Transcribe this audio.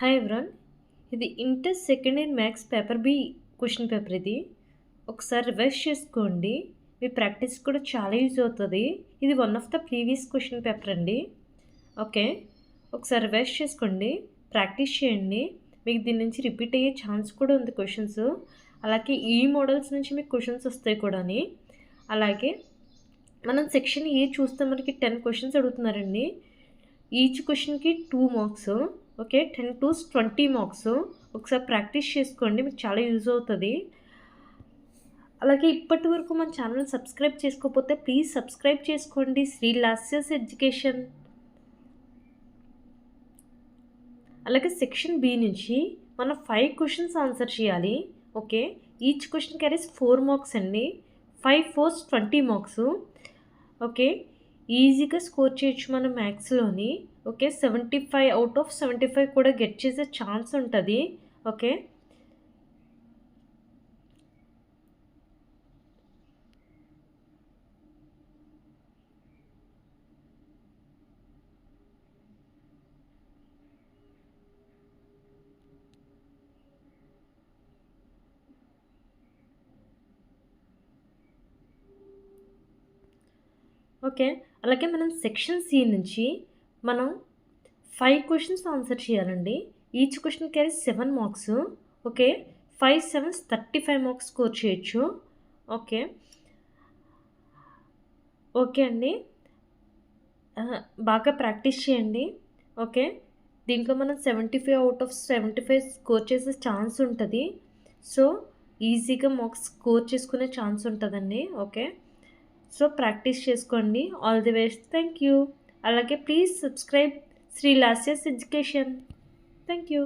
Hi everyone. ఇది inter second year maths paper B question paper ఇది. ఒకసారి revise చేసుకోండి. మీ ప్రాక్టీస్ కూడా చాలా యూజ్ అవుతుంది. ఇది one of the previous question paper అండి. ఓకే, ఒకసారి రివైజ్ చేసుకోండి, ప్రాక్టీస్ చేయండి. మీకు దీని నుంచి రిపీట్ అయ్యే ఛాన్స్ కూడా ఉంది క్వశ్చన్స్. అలాగే ఈ మోడల్స్ నుంచి మీకు క్వశ్చన్స్ వస్తాయి కూడా. అలాగే మనం సెక్షన్ ఏ చూస్తే మనకి 10 క్వశ్చన్స్ అడుగుతున్నారండి. ఈచ్ క్వశ్చన్కి 2 మార్క్స్. Okay, 10 to 20 marks. ఒకసారి ప్రాక్టీస్ చేసుకోండి, మీకు చాలా యూజ్ అవుతుంది. అలాగే ఇప్పటి వరకు మన ఛానల్ సబ్స్క్రైబ్ చేసుకోకపోతే ప్లీజ్ సబ్స్క్రైబ్ చేసుకోండి. శ్రీ లాస్యస్ ఎడ్యుకేషన్. అలాగే సెక్షన్ బి నుంచి మనం 5 క్వశ్చన్స్ ఆన్సర్ చేయాలి. Okay, each question carries 4 marks అండి. 5 4 20 మార్క్స్. ఓకే, ఈజీగా స్కోర్ చేయొచ్చు మనం మ్యాథ్స్లోని. ఓకే, 75 out of 75 కూడా గెట్ చేసే ఛాన్స్ ఉంటుంది. Okay, okay. అలాగే మనం సెక్షన్ సి నుంచి మనం 5 క్వశ్చన్స్ ఆన్సర్ చేయాలండి. Each question carry 7 marks. Okay, 5 7 35 marks score చేయొచ్చు. ఓకే ఓకే అండి, బాగా ప్రాక్టీస్ చేయండి. ఓకే, దీంట్లో మనం 75 out of 75 స్కోర్ చేసే ఛాన్స్ ఉంటుంది. సో ఈజీగా మార్క్స్ స్కోర్ చేసుకునే ఛాన్స్ ఉంటుందండి. ఓకే, సో ప్రాక్టీస్ చేసుకోండి. All the best. Thank you. అలాగే please subscribe Sri Lasya's Education. Thank you.